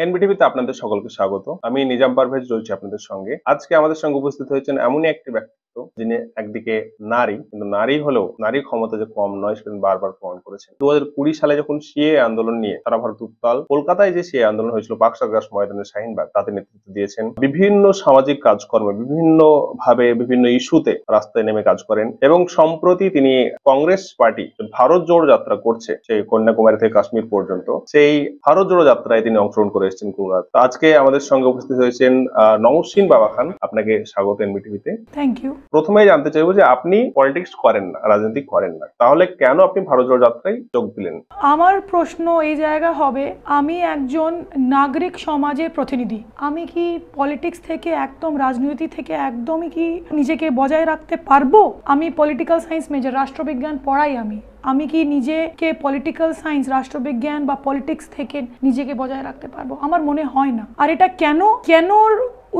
এনবিটিভিতে আপনাদের সকলকে স্বাগত। আমি নিজাম পারভেজ রয়েছি আপনাদের সঙ্গে। আজকে আমাদের সঙ্গে উপস্থিত হয়েছেন এমনই একটি ব্যক্তিত্ব যিনি একদিকে নারী, কিন্তু নারী হলেও নারীর ক্ষমতা যে কম নয় সেটা বারবার প্রমাণ করেছেন। 2020 সালে যখন সিএ আন্দোলন নিয়ে সারা ভারত উত্তাল, কলকাতায় যে সিএ আন্দোলন হয়েছিল বাকশালগাছ ময়দানে শাহিনবাগ, তাতে নেতৃত্ব দিয়েছেন। বিভিন্ন সামাজিক কাজকর্মে বিভিন্ন ভাবে বিভিন্ন ইস্যুতে রাস্তায় নেমে কাজ করেন এবং সম্প্রতি তিনি কংগ্রেস পার্টি ভারত জোড়ো যাত্রা করছে, সেই কন্যাকুমারী থেকে কাশ্মীর পর্যন্ত, সেই ভারত জোড়ো যাত্রায় তিনি অংশগ্রহণ করে এসেছেন কুলনাথ। আজকে আমাদের সঙ্গে উপস্থিত হয়েছেন নওশীন বাবা খান। আপনাকে স্বাগত এনবিটিভিতে। Thank you. প্রথমেই জানতে চাইবো যে আপনি পলিটিক্স করেন না, রাজনীতি করেন না, তাহলে কেন আপনি ভারত জোড়ো যাত্রায় যোগ দিলেন? আমার প্রশ্ন এই জায়গা হবে, আমি একজন নাগরিক সমাজের প্রতিনিধি, আমি কি পলিটিক্স থেকে একদম রাজনীতি থেকে একদমই কি নিজেকে বজায় রাখতে পারবো? আমি পলিটিক্যাল সায়েন্স মেজর, রাষ্ট্রবিজ্ঞান পড়াই আমি কি নিজেকে পলিটিক্যাল সায়েন্স, রাষ্ট্রবিজ্ঞান বা পলিটিক্স থেকে নিজেকে বজায় রাখতে পারবো? আমার মনে হয় না। আর এটা কেন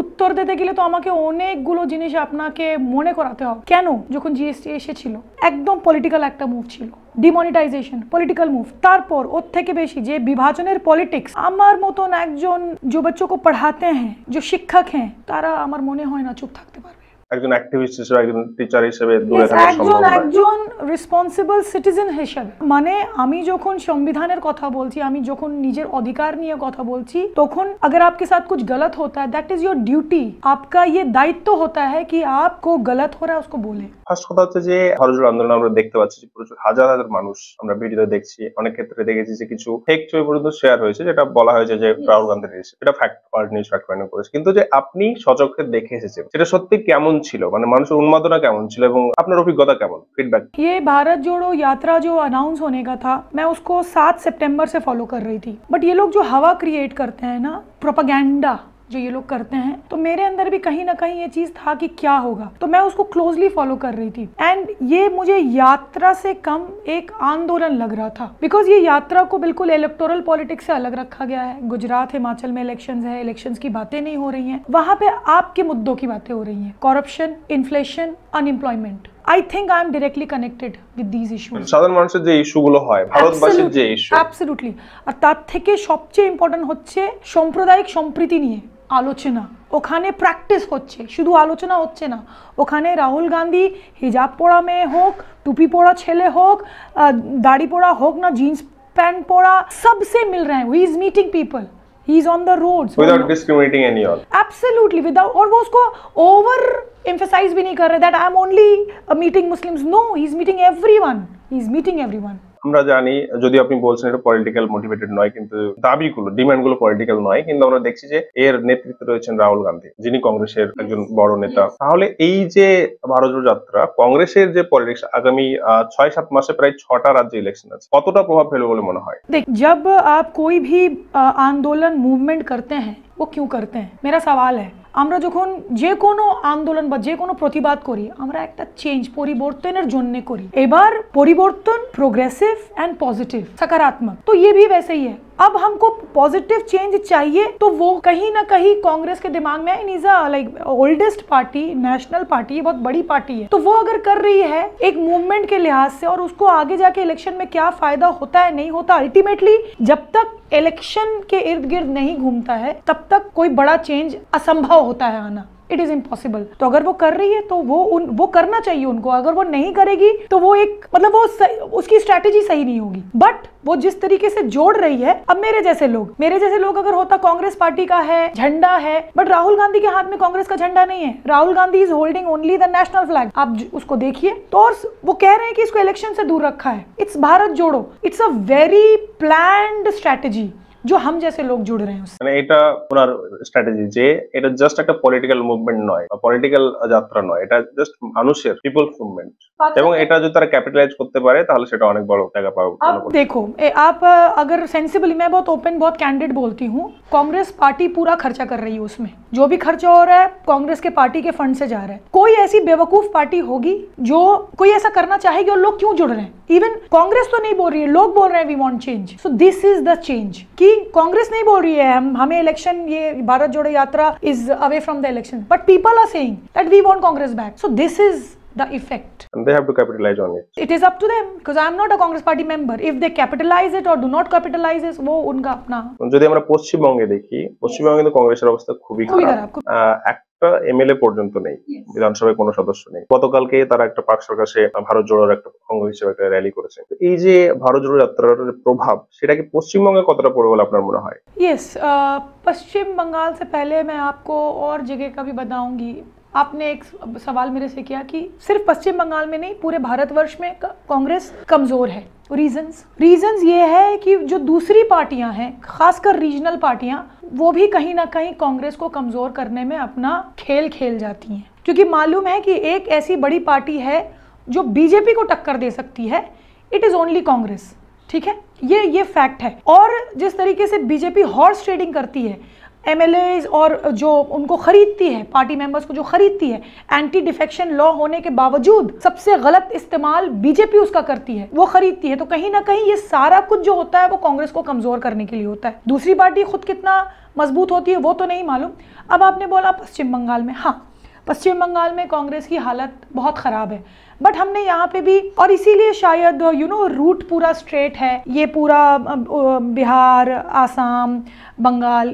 উত্তর দিতে গেলে তো আমাকে অনেকগুলো জিনিস আপনাকে মনে করাতে হবে। কেন? যখন জিএসটি এসেছিল একদম পলিটিক্যাল একটা মুভ ছিল, ডিমনিটাইজেশন পলিটিক্যাল মুভ। তারপর ওর থেকে বেশি যে বিভাজনের পলিটিক্স, আমার মতন একজন যে বাচ্চাকে পড়াতে হ্যাঁ, যে শিক্ষক হ্যাঁ, তারা আমার মনে হয় না চুপ থাকতে পারবে। একজন অ্যাক্টিভিস্ট হিসেবে, একজন টিচার হিসেবে দূরে থাকা সম্ভব নয়। একজন রেসপন্সিবল সিটিজেন হিসেবে, মানে আমি যখন সংবিধানের কথা বলছি, আমি যখন নিজের অধিকার নিয়ে কথা বলছি, তখন अगर आपके साथ कुछ गलत होता है, दैट इज योर ड्यूटी। आपका ये दायित्व होता है कि आपको गलत हो रहा है उसको बोले। ফার্স্ট কথা হচ্ছে যে ভারত জোড়ো আন্দোলন আমরা দেখতে পাচ্ছি যে প্রচুর হাজার হাজার মানুষ, আমরা ভিডিওতে দেখছি, অনেক ক্ষেত্রে দেখেছি যে কিছু ফেক ছবি পর্যন্ত শেয়ার হয়েছে, যেটা বলা হয়েছে যে রাহুল গান্ধীর এসেছে। এটা fact, world news fact find করেছে। কিন্তু যে আপনি সচক্ষে দেখে এসেছেন, সেটা সত্যি কেমন ছিল? মানে মানুষের উন্মাদনা কেমন ছিল এবং আপনার অভিজ্ঞতা কেমন, ফিডব্যাক? ये भारत जोड़ो यात्रा जो अनाउंस होने का था, मैं उसको 7 सितंबर से फॉलो कर रही थी। बट ये लोग जो हवा क्रिएट करते हैं ना, प्रोपेगेंडा जो ये लोग करते हैं, तो मेरे अंदर भी कहीं ना कहीं ये चीज था कि क्या होगा, तो मैं उसको क्लोजली फॉलो कर रही थी। एंड ये मुझे यात्रा से कम एक आंदोलन लग रहा था, बिकॉज ये यात्रा को बिल्कुल इलेक्टोरल पॉलिटिक्स से अलग रखा गया है। गुजरात हिमाचल में इलेक्शंस है, इलेक्शंस की बातें नहीं हो रही हैं, वहां पे आपके मुद्दों की बातें हो रही हैं, corruption, inflation, unemployment. I think I am directly connected with these issues. সাধারণ মানুষের যে ইস্যুগুলো হয়, ভারতবাসীর যে ইস্যু, অ্যাবসলিউটলি। আর তার থেকে সবচেয়ে ইম্পর্টেন্ট হচ্ছে সাম্প্রদায়িক সম্প্রীতি নিয়ে আলোচনা। ওখানে প্র্যাকটিস হচ্ছে, শুধু আলোচনা হচ্ছে না। ওখানে রাহুল গান্ধী হিজাব পরা মেয়ে হোক, টুপি পরা ছেলে হোক, দাড়ি পরা হোক না জিন্স প্যান্ট পরা, सबसे मिल रहे हैं। He is meeting people, he is on the roads without discriminating anyone. Absolutely, without, और वो उसको ओवर emphasize भी नहीं कर रहे that I am only meeting Muslims. No, he is meeting everyone. He is meeting everyone. আমরা জানি, যদি আপনি বলছেন এটা পলিটিক্যাল মোটিভেটেড নয়, কিন্তু দাবিগুলো, ডিমান্ডগুলো পলিটিক্যাল নয়, কিন্তু আমরা দেখছি যে এর নেতৃত্বে রয়েছেন রাহুল গান্ধী, যিনি কংগ্রেসের একজন বড় নেতা। তাহলে এই যে ভারত জোড়ো যাত্রা, কংগ্রেসের যে পলিটিক্স, আগামী 6-7 মাসে প্রায় 6টা রাজ্যে ইলেকশন আছে, কতটা প্রভাব ফেলবে বলে মনে হয়? देख, जब आप कोई भी आंदोलन मूवमेंट करते हैं, वो क्यों करते हैं? मेरा सवाल है, আমরা যখন যে কোনো আন্দোলন বা যে কোনো প্রতিবাদ করি, আমরা একটা চেঞ্জ, পরিবর্তনের জন্য করি। এবার পরিবর্তন प्रोग्रेसिव एंड पॉजिटिव, सकारात्मक, तो ये भी वैसे ही है। अब हमको पॉजिटिव चेंज चाहिए, तो वो कहीं ना कहीं कांग्रेस के दिमाग में, is like oldest party, national party, ये बहुत बड़ी पार्टी है, तो वो अगर कर रही है एक मूवमेंट के लिहाज से, और उसको आगे जाके इलेक्शन में क्या फायदा होता है नहीं होता, अल्टीमेटली जब तक इलेक्शन के इर्द गिर्द नहीं घूमता है, तब तक कोई बड़ा चेंज असंभव होता है आना। It is impossible. तो अगर वो कर रही है तो वो करना चाहिए उनको। अगर वो नहीं करेगी तो वो एक मतलब उसकी स्ट्रैटेजी सही नहीं होगी। बट वो जिस तरीके से जोड़ रही है, अब मेरे जैसे लोग अगर होता, कांग्रेस पार्टी का है झंडा है, बट राहुल गांधी के हाथ में कांग्रेस का झंडा नहीं है। Rahul Gandhi is holding only the national flag. आप उसको देखिए तो, और वो कह रहे हैं कि इसको इलेक्शन से दूर रखा है। इट्स भारत जोड़ो, it's a very planned strategy जो हम जैसे लोग जुड़ रहे हैं उससे। মানে এটা ওনার স্ট্র্যাটেজি যে এটা জাস্ট একটা পলিটিক্যাল মুভমেন্ট নয়, পলিটিক্যাল যাত্রা নয়, এটা জাস্ট মানুষের পিপলস মুভমেন্ট, এবং এটা যদি তারা ক্যাপিটালাইজ করতে পারে তাহলে সেটা অনেক বড় জায়গা পাবে। देखो, आप अगर सेंसिबली, मैं बहुत ओपन, बहुत कैंडिड बोलती हूँ, कांग्रेस पार्टी पूरा खर्चा कर रही है, उसमें जो भी खर्चा हो रहा है कांग्रेस के पार्टी के फंड से जा रहा है। कोई ऐसी बेवकूफ पार्टी होगी जो कोई ऐसा करना चाहेगी, और लोग क्यों जुड़ रहे हैं? इवन कांग्रेस तो नहीं बोल रही है, लोग बोल रहे हैं we want change. So this is the change, कि कांग्रेस नहीं बोल रही है हमें इलेक्शन, ये Bharat Jodo Yatra is away from the election, but people are saying that we want Congress back. So this is the effect. And they have to capitalize on it. It is up to them because I am not a Congress party member. If they capitalize it or do not capitalize it, वो उनका अपना। যদি আমরা পশ্চিমবঙ্গে দেখি, পশ্চিমবঙ্গে কিন্তু কংগ্রেসের অবস্থা খুবই খারাপ। একটা এমএলএ পর্যন্ত নেই, বিধানসভায় কোনো সদস্য নেই। গতকালকে তারা একটা পাক সরকারে ভারত জোড়োর একটা অঙ্গ হিসেবে একটা র্যালি করেছে। এই যে ভারত জোড়ো যাত্রার প্রভাব, সেটা কি পশ্চিমবঙ্গে কতটা পড়বে বলে আপনার মনে হয়? Yes, पश्चिम बंगाल से पहले मैं आपको और जगह का भी बताऊंगी। आपने एक सवाल मेरे से किया कि सिर्फ पश्चिम बंगाल में नहीं, पूरे भारतवर्ष में कांग्रेस कमजोर है। रीजंस ये है कि जो दूसरी पार्टियां हैं, खासकर रीजनल पार्टियां, वो भी कहीं ना कहीं कांग्रेस को कमजोर करने में अपना खेल जाती हैं, क्योंकि मालूम है कि एक ऐसी बड़ी पार्टी है जो बीजेपी को टक्कर दे सकती है। इट इज ओनली कांग्रेस, ठीक है, ये फैक्ट है। और जिस तरीके से बीजेपी हॉर्स ट्रेडिंग करती है, एमएलए और जो उनको खरीदती है, पार्टी मेंबर्स को जो खरीदती है, एंटी डिफेक्शन लॉ होने के बावजूद सबसे गलत इस्तेमाल बीजेपी उसका करती है, वो खरीदती है। तो कहीं ना कहीं ये सारा कुछ जो होता है वो कांग्रेस को कमजोर करने के लिए होता है। दूसरी पार्टी खुद कितना मजबूत होती है वो तो नहीं मालूम। अब आपने बोला पश्चिम बंगाल में, हाँ, पश्चिम बंगाल में कांग्रेस की हालत बहुत ख़राब है, बट हमने यहाँ पे भी, और इसीलिए शायद रूट पूरा स्ट्रेट है, ये पूरा बिहार, आसाम, बंगाल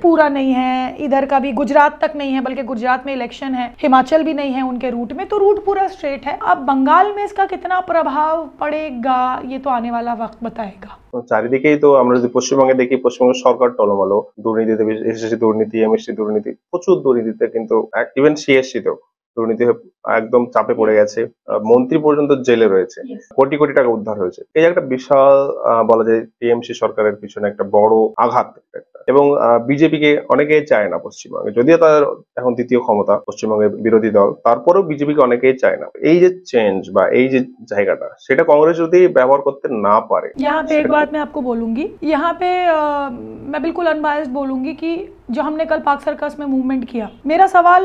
पूरा नहीं है, इधर का भी गुजरात तक नहीं है, बल्कि गुजरात में इलेक्शन है, हिमाचल भी नहीं है उनके रूट में, तो रूट पूरा स्ट्रेट है। अब बंगाल में इसका कितना प्रभाव पड़ेगा ये तो आने वाला वक्त बताएगा। চারিদিকেই তো আমরা যদি পশ্চিমবঙ্গে দেখি, পশ্চিমবঙ্গের সরকার টলমলো, দুর্নীতিতে, এসএসসি দুর্নীতি, এমএসসি দুর্নীতি, প্রচুর দুর্নীতিতে, কিন্তু ইভেন সিএসসিতেও দুর্নীতি একদম চাপে পড়ে গেছে, মন্ত্রী পর্যন্ত জেলে রয়েছে, কোটি কোটি টাকা উদ্ধার হয়েছে। এই একটা বিশাল বলা যায় টিএমসি সরকারের পিছনে একটা বড় আঘাত এবং বিজেপিকে অনেকেই চায় না পশ্চিমবঙ্গে, যদিও তাদের এখন দ্বিতীয় ক্ষমতা পশ্চিমবঙ্গের বিরোধী দল, তারপরেও বিজেপিকে অনেকেই চায় না। এই যে চেঞ্জ বা এই যে জায়গাটা, সেটা কংগ্রেস যদি ব্যবহার করতে না পারে। यहाँ पे एक बात मैं आपको बोलूंगी, यहाँ पे मैं बिल्कुल अनबायस्ड बोलूंगी कि जो हमने कल पाक सर्कस में मूवमेंट किया, मेरा सवाल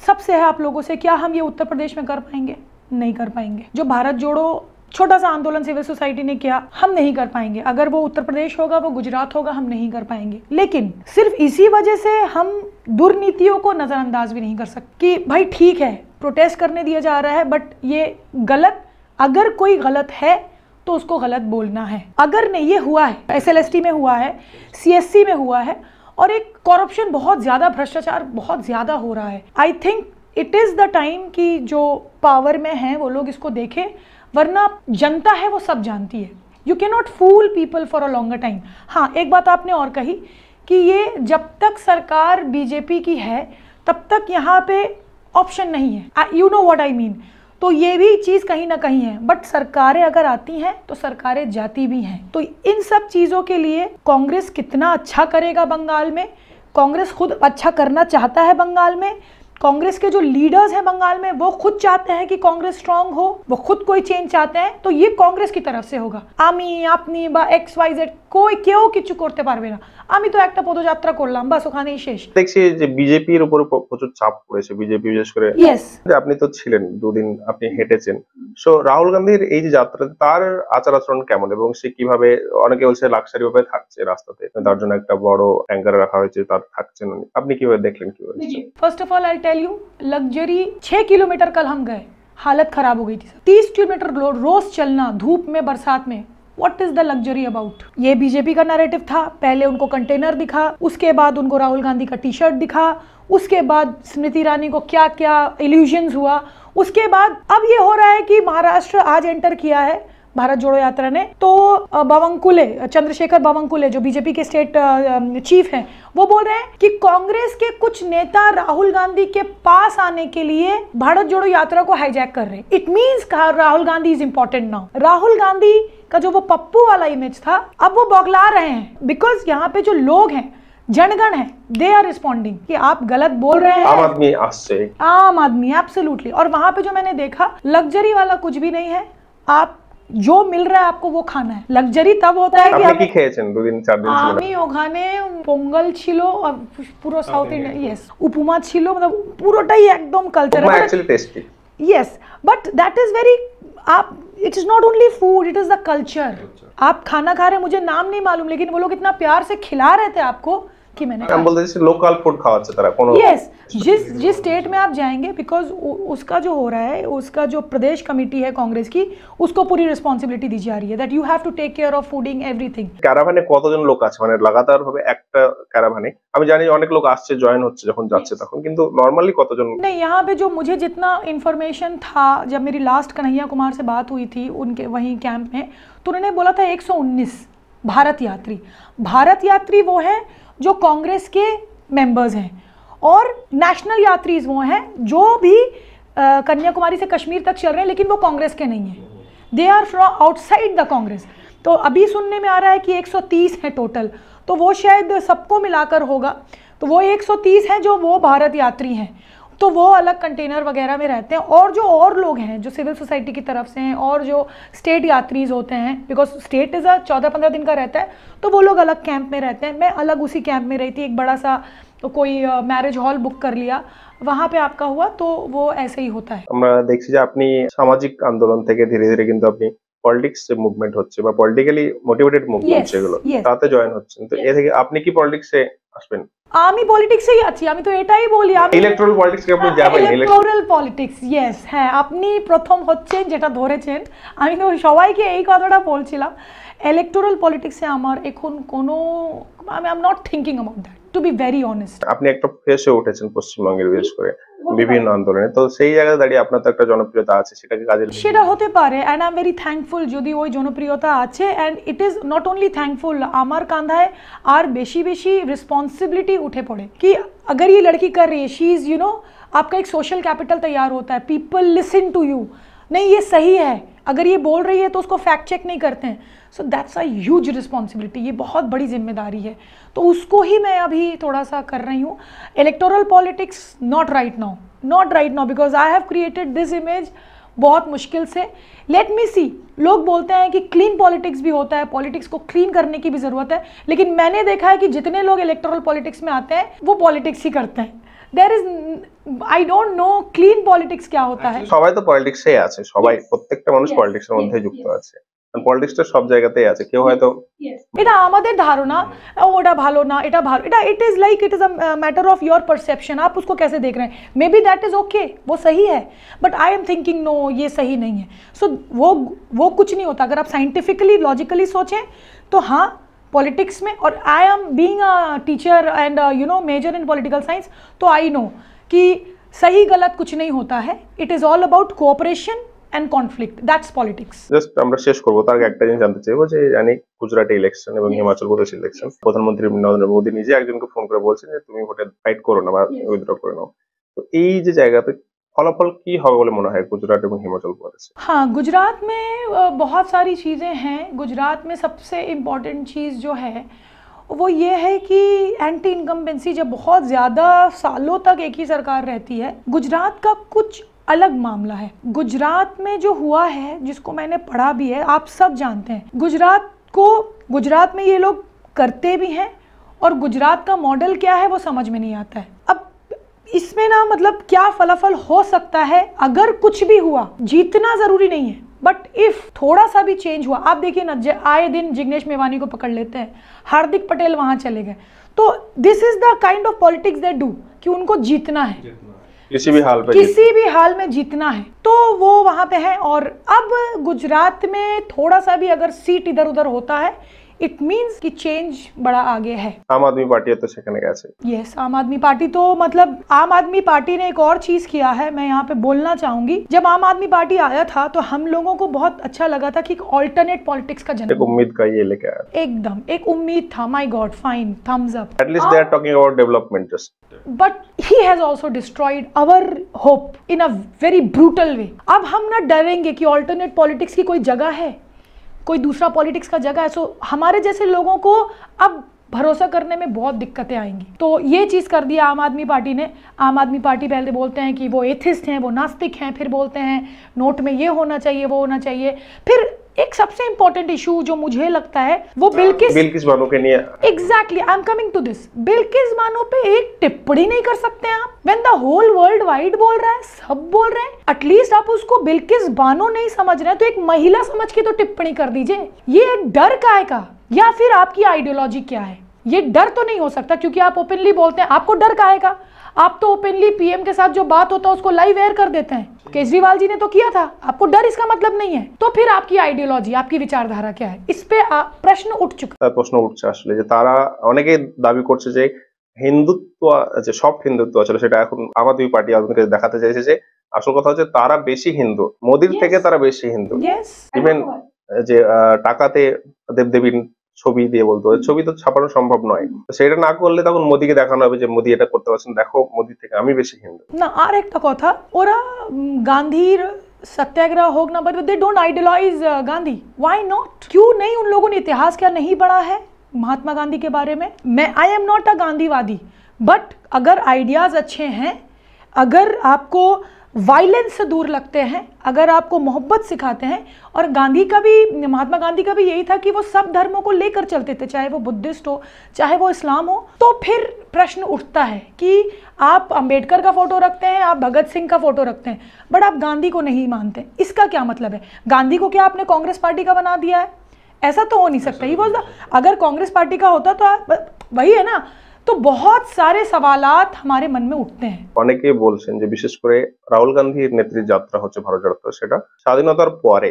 सबसे है आप लोगों से, क्या हम ये उत्तर प्रदेश में कर पाएंगे? नहीं कर पाएंगे। जो भारत जोड़ो छोटा सा आंदोलन सिविल सोसाइटी ने किया, हम नहीं कर पाएंगे। अगर वो उत्तर प्रदेश होगा, वो गुजरात होगा, हम नहीं कर पाएंगे। लेकिन सिर्फ इसी वजह से हम दुर्नीतियों को नजरअंदाज भी नहीं कर सकते कि भाई ठीक है, प्रोटेस्ट करने दिया जा रहा है, बट ये गलत, अगर कोई गलत है तो उसको गलत बोलना है। अगर नहीं, ये हुआ है, एसएलएसटी में हुआ है, सीएससी में हुआ है, और एक करप्शन बहुत ज्यादा, भ्रष्टाचार बहुत ज्यादा हो रहा है। I think it is the time कि जो पावर में है वो लोग इसको देखें, वरना जनता है वो सब जानती है। You can not fool people for a longer time. हाँ, एक बात आपने और कही कि ये जब तक सरकार बीजेपी की है तब तक यहाँ पे ऑप्शन नहीं है। You know what I mean. तो ये भी चीज़ कहीं ना कहीं है, बट सरकारें अगर आती हैं तो सरकारें जाती भी हैं। तो इन सब चीज़ों के लिए कांग्रेस कितना अच्छा करेगा बंगाल में, कांग्रेस खुद अच्छा करना चाहता है बंगाल में, कांग्रेस के जो लीडर्स हैं बंगाल में वो खुद चाहते हैं कि कांग्रेस स्ट्रांग हो, वो खुद कोई चेंज चाहते हैं, तो ये कांग्रेस की तरफ से होगा। আমি আপনি বা XYZ কেউ কিছু করতে পারবে না। আমি তো একটা পদযাত্রা করলাম, বাস ওখানেই শেষ। দেখছি যে বিজেপির উপর প্রচুর চাপ পড়েছে, বিজেপি বিশেষ করে। ইয়েস, আপনি তো ছিলেন দুদিন, আপনি হেঁটেছেন। সো রাহুল গান্ধীর এই যে যাত্রা, তার আচার আচরণ কেমন এবং সে কিভাবে, অনেকে বলছে লাক্সারি ভাবে থাকছে রাস্তাতে, তার জন্য একটা বড় ট্যাঙ্কার রাখা হয়েছে, তার থাকছেন উনি, আপনি কিভাবে দেখলেন, কিভাবে? First of all I tell you, luxury 6 kilometre कल हम गए, हालत खराब हो गई थी। 30 किलोमीटर रोज चलना धूप में, बरसात में, what is the luxury about? ये बीजेपी का नैरेटिव था। पहले उनको कंटेनर दिखा, उसके बाद उनको राहुल गांधी का टी शर्ट दिखा, उसके बाद स्मृति ईरानी को क्या क्या इल्यूजन्स हुआ, उसके बाद अब ये हो रहा है कि महाराष्ट्र आज एंटर किया है भारत जोड़ो यात्रा ने, तो बावनकुले, चंद्रशेखर बावनकुले जो बीजेपी के स्टेट चीफ हैं, वो बोल रहे हैं कि कांग्रेस के कुछ नेता राहुल गांधी के पास आने के लिए भारत जोड़ो यात्रा को हाईजैक कर रहे हैं। It means Rahul Gandhi is important now. Rahul Gandhi का जो वो पप्पू वाला इमेज था, अब वो बौखला रहे हैं, बिकॉज यहाँ पे जो लोग हैं, जनगण है, दे आर रिस्पॉन्डिंग कि आप गलत बोल रहे हैं। आम आदमी आसছে, आम आदमी, एब्सोल्युटली। और वहां पे जो मैंने देखा, लग्जरी वाला कुछ भी नहीं है। आप जो मिल रहा है आपको वो खाना है। लग्जरी तब होता है कि আপনি কি খেয়েছেন দুদিন 4 দিন ছিলেন? আমি ওখানে পোঙ্গল ছিল, পুরো সাউথ ইন্ডিয়ান, ইয়েস, উপমা ছিল, मतलब পুরোটাই একদম cultural, Upama actually tasty, yes, but that is very, आप, it is not only food, it is the culture. आप खाना खा रहे हैं, मुझे नाम नहीं मालूम, लेकिन वो लोग इतना प्यार से खिला रहे थे आपको कि मैंने हम बोलते हैं लोकल फूड खाওয়াচ্ছে তারা কোনো यस जिस स्टेट में आप जाएंगे बिकॉज उसका जो हो रहा है, उसका जो प्रदेश कमेटी है कांग्रेस की, उसको पूरी रिस्पॉन्सिबिलिटी दी जा रही है that you have to take care of fooding everything. ক্যারাভানে কতজন লোক আছে মানে লাগাতার ভাবে একটা ক্যারাভানে? আমি জানি অনেক লোক আসছে জয়েন হচ্ছে যখন যাচ্ছে তখন, কিন্তু নরমালি কতজন? नहीं, यहाँ पे जो मुझे जितना इन्फॉर्मेशन था, जब मेरी लास्ट कन्हैया कुमार से बात हुई थी उनके वहीं कैंप में, तो उन्होंने बोला था 119 भारत यात्री। भारत यात्री वो हैं जो कांग्रेस के मेंबर्स हैं, और नेशनल यात्रीज वो हैं जो भी कन्याकुमारी से कश्मीर तक चल रहे हैं लेकिन वो कांग्रेस के नहीं हैं, they are from outside the Congress. तो अभी सुनने में आ रहा है कि 130 है टोटल, तो वो शायद सबको मिलाकर होगा, तो वो 130 हैं जो वो भारत यात्री हैं, तो वो अलग कंटेनर वगैरह में रहते हैं। और जो और लोग हैं जो सिविल सोसाइटी की तरफ से हैं और जो स्टेट यात्रीज होते हैं, बिकॉज स्टेट इज़ 14-15 दिन का रहता है, तो वो लोग अलग कैंप में रहते हैं। मैं अलग उसी कैंप में रही थी, एक बड़ा सा तो कोई मैरिज हॉल बुक कर लिया, वहाँ पे आपका हुआ, तो वो ऐसे ही होता है। আমরা দেখছি যে আপনি সামাজিক আন্দোলন থেকে ধীরে ধীরে কিন্তু আপনি পলিটিক্স যে মুভমেন্ট হচ্ছে বা পলিটিক্যালি মোটিভেটেড মুভমেন্ট Yes, যেগুলো yes. তাতে জয়েন হচ্ছেন, তো এ থেকে আপনি কি পলিটিক্সে আসবেন? আমি পলিটিক্সেই আছি, আমি তো এটাই বলি। আমি ইলেকট্রাল পলিটিক্সে আপনি যাবেন? ইলেকটোরাল পলিটিক্স, ইয়েস, হ্যাঁ, আপনি প্রথম হচ্ছেন যেটা ধরেছেন। আমি তো সবাইকে এই কথাটা বলছিলাম, ইলেকটোরাল পলিটিক্সে আমার এখন কোনো, I am not thinking about that, to be very honest. আপনি একটা ফেসে উঠেছেন পশ্চিমবঙ্গের বিশেষ করে বিভিন্ন আন্দোলনে, তো সেই জায়গায় দাঁড়িয়ে আপনার তো একটা জনপ্রিয়তা আছে, সেটাকে কাজে সেটা হতে পারে, and I am very thankful যদি ওই জনপ্রিয়তা আছে, and it is not only thankful, আমার কাঁধায় আর বেশি বেশি রিस्पॉन्सिबिलिटी उठे पड़े कि अगर ये लड़की कर रही है, शी इज़ यू नो, आपका एक सोशल कैपिटल तैयार होता है, पीपल लिसन टू यू, नहीं ये सही है, अगर ये बोल रही है तो उसको फैक्ट चेक नहीं करते हैं, so that's a huge responsibility, ये बहुत बड़ी जिम्मेदारी है, तो उसको ही मैं अभी थोड़ा सा कर रही हूँ। Electoral politics not right now because I have created this image बहुत मुश्किल से। लेट मी सी, लोग बोलते हैं कि क्लीन पॉलिटिक्स भी होता है, पॉलिटिक्स को क्लीन करने की भी ज़रूरत है, लेकिन मैंने देखा है कि जितने लोग इलेक्टोरल पॉलिटिक्स में आते हैं वो पॉलिटिक्स ही करते हैं। There is, I don't know clean politics क्या होता है। সবাই তো পলিটিক্সে আছে, সবাই প্রত্যেকটা মানুষ পলিটিক্সের মধ্যে যুক্ত আছে, কারণ পলিটিক্সটা সব জায়গাতেই আছে। কেউ হয়তো এটা আমাদের ধারণা, ওটা ভালো না, এটা ভালো, এটা it is like it is a matter of your perception, आप उसको कैसे देख रहे हैं, maybe that is okay, वो सही है, but I am thinking no ये सही नहीं है। सो वो कुछ नहीं होता, अगर आप साइंटिफिकली लॉजिकली सोचें तो हाँ पॉलिटिक्स में, और I am being a teacher and you know major in political science, तो आई नो कि सही गलत कुछ नहीं होता है, it is all about cooperation and conflict, that's politics. Just আমরা শেষ করবো, তার আগে একটা জিনিস জানতে চাইবো যে জানি গুজরাটে ইলেকশন এবং হিমাচল প্রদেশ ইলেকশন, প্রধানমন্ত্রী নরেন্দ্র মোদী নিজে একজনকে ফোন করে বলছেন যে তুমি ভোটে ফাইট করো না বা উইথড্র করে নাও, তো এই যে জায়গাতে ফলাফল কি হবে বলে মনে হয় গুজরাট এবং হিমাচল প্রদেশে? हाँ, गुजरात में बहुत सारी चीज़ें हैं। गुजरात में सबसे इम्पॉर्टेंट चीज़ जो है वो ये है कि एंटी इनकम्बेंसी, जब बहुत ज़्यादा सालों तक एक ही सरकार रहती है, गुजरात का कुछ अलग मामला है। गुजरात में जो हुआ है, जिसको मैंने पढ़ा भी है, आप सब जानते हैं, गुजरात में ये लोग करते भी हैं, और गुजरात का मॉडल क्या है वो समझ में नहीं आता है। अब इसमें ना मतलब क्या फलाफल हो सकता है, अगर कुछ भी हुआ, जीतना ज़रूरी नहीं है, बट इफ थोड़ा सा भी चेंज हुआ, आप देखिए ना, आए दिन जिग्नेश मेवानी को पकड़ लेते हैं, हार्दिक पटेल वहाँ चले गए, तो this is the kind of politics they do, कि उनको जीतना है, किसी भी हाल में जीतना है, तो वो वहाँ पे है। और अब गुजरात में थोड़ा सा भी अगर सीट इधर उधर होता है, इट मीन्स कि चेंज बड़ा आगे है। आम आदमी पार्टी तो सेकंड गैस है। यस, आम आदमी पार्टी तो मतलब आम आदमी पार्टी ने एक और चीज किया है, मैं यहाँ पे बोलना चाहूंगी। जब आम आदमी पार्टी आया था तो हम लोगों को बहुत अच्छा लगा था कि एक ऑल्टरनेट पॉलिटिक्स का जन्म, एक उम्मीद का ये लेके आया, एकदम एक उम्मीद था। My god, fine, thumbs up, at least they are talking about development just, but he has also destroyed our hope in a very brutal way. अब हम ना डरेंगे कि ऑल्टरनेट पॉलिटिक्स की कोई जगह है, कोई दूसरा पॉलिटिक्स का जगह है, सो हमारे जैसे लोगों को अब भरोसा करने में बहुत दिक्कतें आएंगी। तो ये चीज़ कर दिया आम आदमी पार्टी ने। आम आदमी पार्टी पहले बोलते हैं कि वो एथिस्ट हैं, वो नास्तिक हैं, फिर बोलते हैं नोट में ये होना चाहिए, वो होना चाहिए। फिर एक सबसे इंपॉर्टेंट इशू जो मुझे लगता है वो बिल्किस बानो के लिए, exactly, I am coming to this, Bilkis Bano पे एक टिप्पणी नहीं कर सकते आप, when the whole world wide बोल रहा है, सब बोल रहे हैं, एटलीस्ट आप उसको बिल्किस बानो नहीं समझ रहे हैं तो एक महिला समझ के तो टिप्पणी कर दीजिए। ये डर काय का, या फिर आपकी आइडियोलॉजी क्या है? ये डर तो नहीं हो सकता क्योंकि आप ओपनली बोलते हैं। आपको डर काहे का? आप तो ओपनली पीएम के साथ जो बात होता है उसको लाइव एयर कर देते हैं। केजरीवाल जी ने तो किया था। आपको डर इसका मतलब नहीं है। तो फिर आपकी आइडियोलॉजी, आपकी विचारधारा क्या है? इस पे प्रश्न उठ चुका। প্রশ্ন উঠছে আসলে যে তারা অনেকে দাবি করছে যে হিন্দুত্ব, যে সফট হিন্দুত্ব ছিল সেটা এখন আম আদমি পার্টি আমাদেরকে দেখাতে চাইছে যে আসল কথা হচ্ছে তারা বেশি হিন্দু, মোদির থেকে তারা বেশি হিন্দু। Yes, ইভেন যে টাকাতে দেবদেবীর ছবি দিয়ে বলতো, ছবি তো ছাপানো সম্ভব নয়, তো সেটা না করলে তখন মোদিকে দেখানো হবে যে মোদি এটা করতে পারছেন, দেখো মোদি থেকে আমি বেশি হিন্দু। না আর একটা কথা, ওরা গান্ধীর सत्याग्रह होग ना, but they don't idealise Gandhi. Why not? क्यों नहीं? उन लोगों ने इतिहास क्या नहीं पढ़ा है महात्मा गांधी के बारे में? मैं आई एम नॉट अ गांधीवादी, बट अगर आइडियाज अच्छे हैं, अगर आपको वायलेंस से दूर लगते हैं, अगर आपको मोहब्बत सिखाते हैं, और गांधी का भी, महात्मा गांधी का भी यही था कि वो सब धर्मों को लेकर चलते थे, चाहे वो बुद्धिस्ट हो चाहे वो इस्लाम हो। तो फिर प्रश्न उठता है कि आप अंबेडकर का फोटो रखते हैं, आप भगत सिंह का फोटो रखते हैं, बट आप गांधी को नहीं मानते। इसका क्या मतलब है? गांधी को क्या आपने कांग्रेस पार्टी का बना दिया है? ऐसा तो हो नहीं सकता। ही वाज, अगर कांग्रेस पार्टी का होता तो वही है ना। तो बहुत सारे सवालात हमारे मन में उठते हैं। অনেকে বলছেন যে বিশেষ করে রাহুল গান্ধীর নেতৃত্বে যাত্রা হচ্ছে ভারত যাত্রা, সেটা স্বাধীনতার পরে,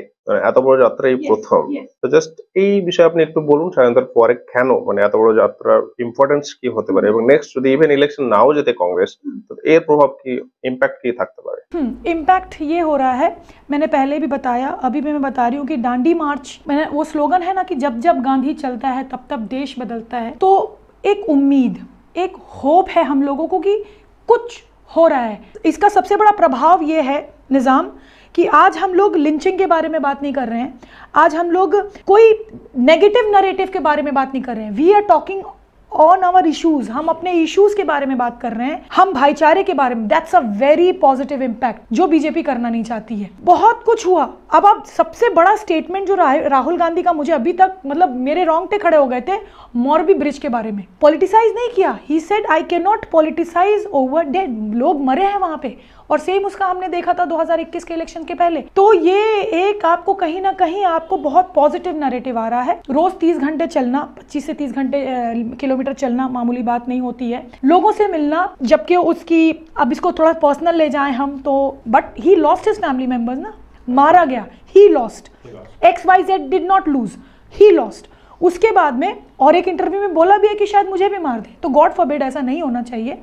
এত বড় যাত্রা এই প্রথম। তো জাস্ট এই বিষয়ে আপনি একটু বলুন, স্বাধীনতার পরে কেন এত বড় যাত্রার ইম্পর্টেন্স কি হতে পারে, এবং নেক্সট যদি ইভেন ইলেকশন নাও যেতে কংগ্রেস, তো এর প্রভাব কি, ইম্প্যাক্ট কি থাকতে পারে? इम्पैक्ट ये हो रहा है, मैंने पहले भी बताया, अभी भी मैं बता रही हूँ कि दांडी मार्च, मैंने वो स्लोगन है ना कि जब जब गांधी चलता है तब तब देश बदलता है। तो एक उम्मीद, एक होप है हम लोगों को कि कुछ हो रहा है। इसका सबसे बड़ा प्रभाव ये है निज़ाम कि आज हम लोग लिंचिंग के बारे में बात नहीं कर रहे हैं, आज हम लोग कोई नेगेटिव नरेटिव के बारे में बात नहीं कर रहे हैं। We are talking on our issues, हम अपने इश्यूज के बारे में बात कर रहे हैं, हम भाईचारे के बारे में। That's a very positive impact जो बीजेपी करना नहीं चाहती है। बहुत कुछ हुआ। अब आप सबसे बड़ा स्टेटमेंट जो राहुल गांधी का, मुझे अभी तक मतलब मेरे रोंगटे खड़े हो गए थे, मोरबी ब्रिज के बारे में। पॉलिटिसाइज नहीं किया। He said I can not politicise over dead, लोग मरे हैं वहां पे, और सेम उसका हमने देखा था 2021 के इलेक्शन के पहले। तो ये एक आपको कहीं ना कहीं आपको बहुत पॉजिटिव नैरेटिव आ रहा है। रोज 30 घंटे चलना, 25 से 30 घंटे किलोमीटर चलना मामूली बात नहीं होती है। लोगों से मिलना, जबकि उसकी, अब इसको थोड़ा पर्सनल ले जाएं हम तो, but he lost his family members ना, मारा गया, he lost, XYZ did not lose, he lost. उसके बाद में और एक इंटरव्यू में बोला भी है कि शायद मुझे भी मार दे। तो गॉड फॉरबिड, ऐसा नहीं होना चाहिए।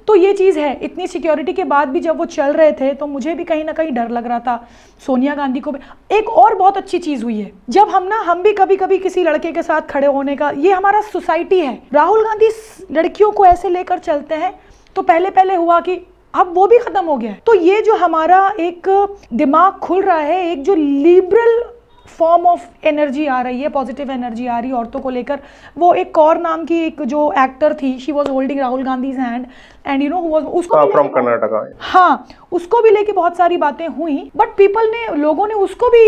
तो ये चीज़ है, इतनी सिक्योरिटी के बाद भी जब वो चल रहे थे तो मुझे भी कहीं ना कहीं डर लग रहा था। सोनिया गांधी को भी। एक और बहुत अच्छी चीज़ हुई है, जब हम भी कभी कभी किसी लड़के के साथ खड़े होने का, ये हमारा सोसाइटी है। राहुल गांधी लड़कियों को ऐसे लेकर चलते हैं, तो पहले पहले हुआ कि अब वो भी खत्म हो गया है। तो ये जो हमारा एक दिमाग खुल रहा है, एक जो लिबरल फॉर्म ऑफ एनर्जी आ रही है, पॉजिटिव एनर्जी आ रही है औरतों को लेकर। वो एक कौर नाम की एक जो एक्टर थी, she was holding Rahul Gandhi's hand, and you no उसको फ्रॉम कर्नाटका, हाँ, उसको भी लेके बहुत सारी बातें हुई, बट पीपल ने, लोगों ने उसको भी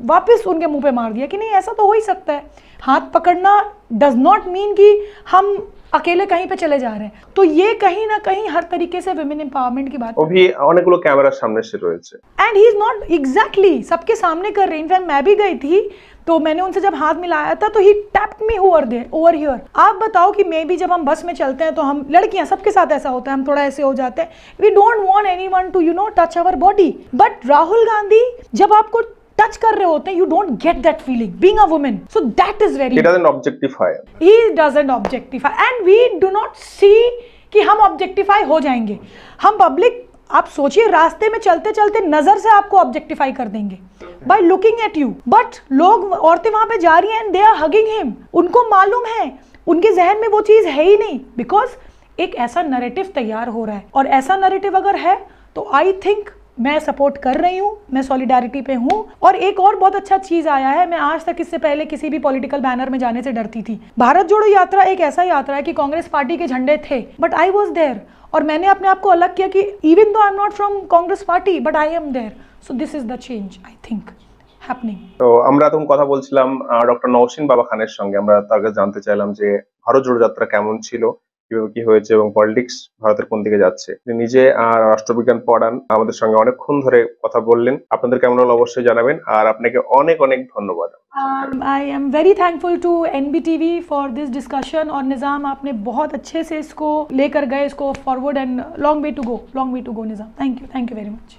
वापस उनके मुंह पे मार दिया कि नहीं, ऐसा तो हो ही सकता है। हाथ पकड़ना डज नॉट मीन कि हम अकेले कहीं पे चले जा रहे हैं। तो ये कहीं ना कहीं हर तरीके से विमेन एम्पावरमेंट की बात, वो भी अनेकগুলো कैमरा सामने से রয়েছে, and he is not exactly सबके सामने कर रहे। इनफैक्ट मैं भी गई थी, तो मैंने उनसे जब हाथ मिलाया था तो ही टैप्ड मी ओवर हियर। आप बताओ कि मे भी जब हम बस में चलते हैं तो हम लड़कियां, सबके साथ ऐसा होता है, हम थोड़ा ऐसे हो जाते हैं, we don't want anyone to touch our body. But Rahul Gandhi जब आपको टच कर रहे होते हैं, you don't get that feeling being a woman, so that is very, he doesn't objectify, he doesn't objectify, and we do not see कि हम objectify हो जाएंगे। हम पब्लिक, आप सोचिए, रास्ते में चलते चलते नजर से आपको ऑब्जेक्टिफाई कर देंगे by looking at you, but लोग, औरतें वहां पे जा रही हैं and they are hugging him, उनको मालूम है, उनके जहन में वो चीज है ही नहीं, बिकॉज एक ऐसा नैरेटिव तैयार हो रहा है। और ऐसा नैरेटिव अगर है तो आई थिंक मैं सपोर्ट कर रही हूँ, मैं सॉलिडारिटी पे हूँ। और एक और बहुत अच्छा चीज आया है, मैं आज तक इससे पहले किसी भी पॉलिटिकल बैनर में जाने से डरती थी। भारत जोड़ो यात्रा एक ऐसा यात्रा है कि कांग्रेस पार्टी के झंडे थे, बट आई वॉज देयर, और मैंने अपने आप को अलग किया कि even though I am not from Congress party, but I am there. So this is the change I think happening. তো আমরা তখন কথা বলছিলাম ডক্টর নওশিন বাবা খানের সঙ্গে। আমরা তার কাছে জানতে চাইলাম যে ভারত জোড়ো যাত্রা কেমন ছিল, কিভাবে কি হয়েছে এবং পলিটিক্স ভারতের কোন দিকে যাচ্ছে। তিনি নিজে রাষ্ট্রবিজ্ঞান পড়ান, আমাদের সঙ্গে অনেকক্ষণ ধরে কথা বললেন। আপনাদের কেমন হলো অবশ্যই জানাবেন, আর আপনাকে অনেক অনেক ধন্যবাদ। I am very thankful to NBTV for this discussion. और निज़ाम, आपने बहुत अच्छे से इसको लेकर गए, इसको forward, and long way to go Nizam. Thank you very much.